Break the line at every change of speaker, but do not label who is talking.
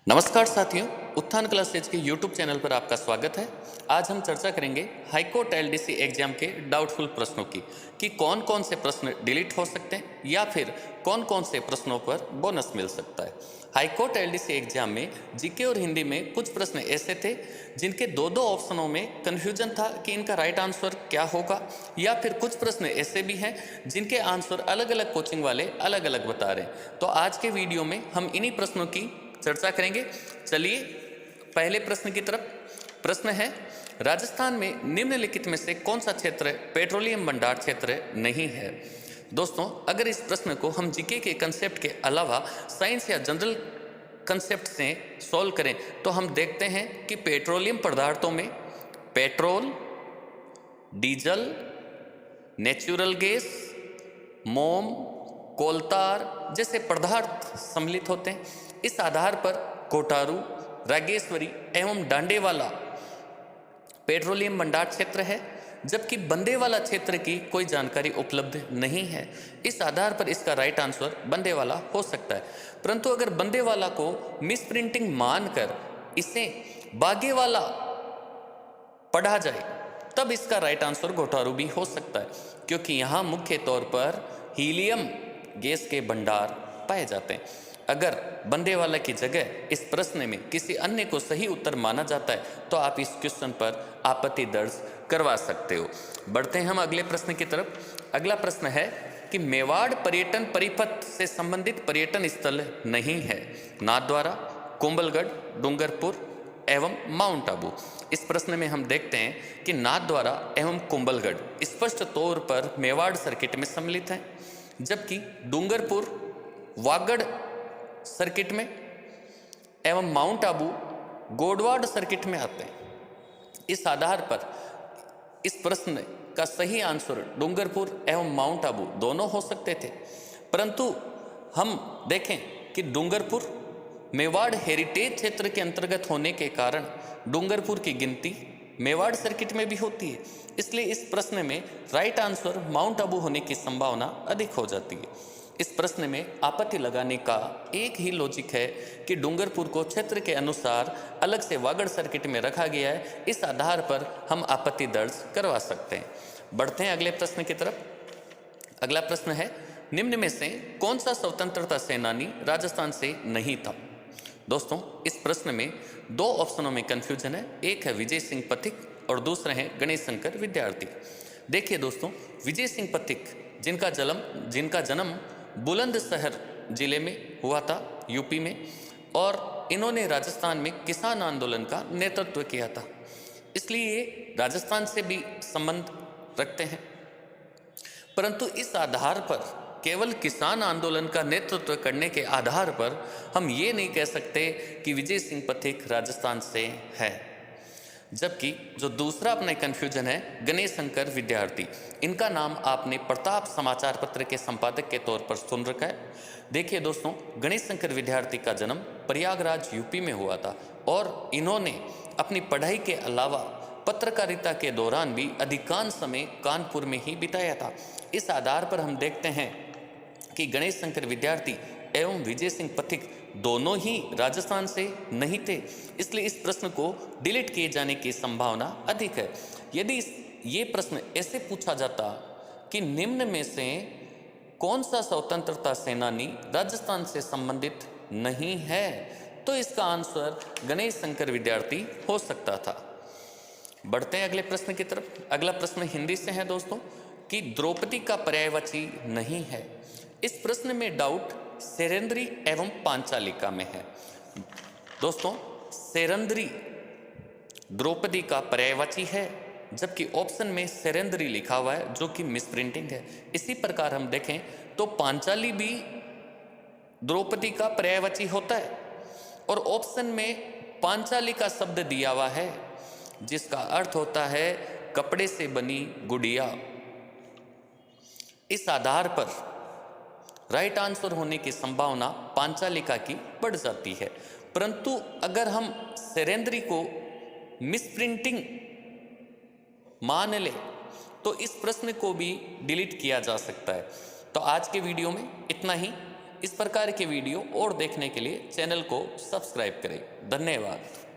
नमस्कार साथियों, उत्थान क्लासेज के YouTube चैनल पर आपका स्वागत है। आज हम चर्चा करेंगे हाईकोर्ट एलडीसी एग्जाम के डाउटफुल प्रश्नों की कि कौन कौन से प्रश्न डिलीट हो सकते हैं या फिर कौन कौन से प्रश्नों पर बोनस मिल सकता है। हाईकोर्ट एलडीसी एग्जाम में जीके और हिंदी में कुछ प्रश्न ऐसे थे जिनके दो ऑप्शनों में कन्फ्यूजन था कि इनका राइट आंसर क्या होगा, या फिर कुछ प्रश्न ऐसे भी हैं जिनके आंसर अलग अलग कोचिंग वाले अलग अलग बता रहे हैं। तो आज के वीडियो में हम इन्हीं प्रश्नों की चर्चा करेंगे। चलिए पहले प्रश्न की तरफ। प्रश्न है, राजस्थान में निम्नलिखित में से कौन सा क्षेत्र पेट्रोलियम भंडार क्षेत्र नहीं है। दोस्तों, अगर इस प्रश्न को हम जीके के कंसेप्ट के अलावा साइंस या जनरल कंसेप्ट से सॉल्व करें तो हम देखते हैं कि पेट्रोलियम पदार्थों में पेट्रोल, डीजल, नेचुरल गैस, मोम, कोलतार जैसे पदार्थ सम्मिलित होते हैं। इस आधार पर कोटारू, रागेश्वरी एवं डांडेवाला पेट्रोलियम भंडार क्षेत्र है, जबकि बंदेवाला क्षेत्र की कोई जानकारी उपलब्ध नहीं है। इस आधार पर इसका राइट आंसर बंदेवाला हो सकता है। परंतु अगर बंदेवाला को मिस प्रिंटिंग मानकर इसे बागेवाला पढ़ा जाए तब इसका राइट आंसर घोटारू भी हो सकता है, क्योंकि यहाँ मुख्य तौर पर हीलियम गैस के भंडार पाए जाते हैं। अगर बंदेवाला की जगह इस प्रश्न में किसी अन्य को सही उत्तर माना जाता है तो आप इस क्वेश्चन पर आपत्ति दर्ज करवा सकते हो। बढ़ते हैं हम अगले प्रश्न की तरफ। अगला प्रश्न है कि मेवाड़ पर्यटन परिपथ से संबंधित पर्यटन स्थल नहीं है। नाथद्वारा, कुंभलगढ़, डूंगरपुर एवं माउंट आबू। इस प्रश्न में हम देखते हैं कि नाथद्वारा एवं कुंभलगढ़ स्पष्ट तौर पर मेवाड़ सर्किट में सम्मिलित हैं, जबकि डूंगरपुर वागड़ सर्किट में एवं माउंट आबू गोडवाड़ सर्किट में आते हैं। इस आधार पर इस प्रश्न का सही आंसर डूंगरपुर एवं माउंट आबू दोनों हो सकते थे, परंतु हम देखें कि डूंगरपुर मेवाड़ हेरिटेज क्षेत्र के अंतर्गत होने के कारण डूंगरपुर की गिनती मेवाड़ सर्किट में भी होती है। इसलिए इस प्रश्न में राइट आंसर माउंट आबू होने की संभावना अधिक हो जाती है। इस प्रश्न में आपत्ति लगाने का एक ही लॉजिक है कि डूंगरपुर को क्षेत्र के अनुसार अलग से वागड़ सर्किट में रखा गया है। इस आधार पर हम आपत्ति दर्ज करवा सकते हैं। बढ़ते हैं अगले प्रश्न की तरफ। अगला प्रश्न है, निम्न में से कौन सा स्वतंत्रता सेनानी राजस्थान से नहीं था। दोस्तों, इस प्रश्न में दो ऑप्शनों में कंफ्यूजन है। एक है विजय सिंह पथिक और दूसरे हैं गणेश शंकर विद्यार्थी। देखिए दोस्तों, विजय सिंह पथिक जिनका जन्म बुलंदशहर जिले में हुआ था, यूपी में, और इन्होंने राजस्थान में किसान आंदोलन का नेतृत्व किया था, इसलिए राजस्थान से भी संबंध रखते हैं। परंतु इस आधार पर, केवल किसान आंदोलन का नेतृत्व करने के आधार पर हम ये नहीं कह सकते कि विजय सिंह पथिक राजस्थान से है। जबकि जो दूसरा अपना कन्फ्यूजन है गणेश शंकर विद्यार्थी, इनका नाम आपने प्रताप समाचार पत्र के संपादक के तौर पर सुन रखा है। देखिए दोस्तों, गणेश शंकर विद्यार्थी का जन्म प्रयागराज यूपी में हुआ था और इन्होंने अपनी पढ़ाई के अलावा पत्रकारिता के दौरान भी अधिकांश समय कानपुर में ही बिताया था। इस आधार पर हम देखते हैं कि गणेश शंकर विद्यार्थी एवं विजय सिंह पथिक दोनों ही राजस्थान से नहीं थे, इसलिए इस प्रश्न को डिलीट किए जाने की संभावना अधिक है। यदि ये प्रश्न ऐसे पूछा जाता कि निम्न में से कौन सा स्वतंत्रता सेनानी राजस्थान से संबंधित नहीं है, तो इसका आंसर गणेश शंकर विद्यार्थी हो सकता था। बढ़ते हैं अगले प्रश्न की तरफ। अगला प्रश्न हिंदी से है दोस्तों, कि द्रौपदी का पर्यायवाची नहीं है। इस प्रश्न में डाउट सेरेंद्री एवं पांचालिका में है। दोस्तों, सेरेंद्री द्रौपदी का पर्यायवाची है, जबकि ऑप्शन में सेरेंद्री लिखा हुआ है, जो कि मिस प्रिंटिंग है। इसी प्रकार हम देखें तो पांचाली भी द्रौपदी का पर्यायवाची होता है और ऑप्शन में पांचाली का शब्द दिया हुआ है, जिसका अर्थ होता है कपड़े से बनी गुड़िया। इस आधार पर राइट आंसर होने की संभावना पांचालिका की बढ़ जाती है। परंतु अगर हम सेरेंद्री को मिस प्रिंटिंग मान ले तो इस प्रश्न को भी डिलीट किया जा सकता है। तो आज के वीडियो में इतना ही। इस प्रकार के वीडियो और देखने के लिए चैनल को सब्सक्राइब करें। धन्यवाद।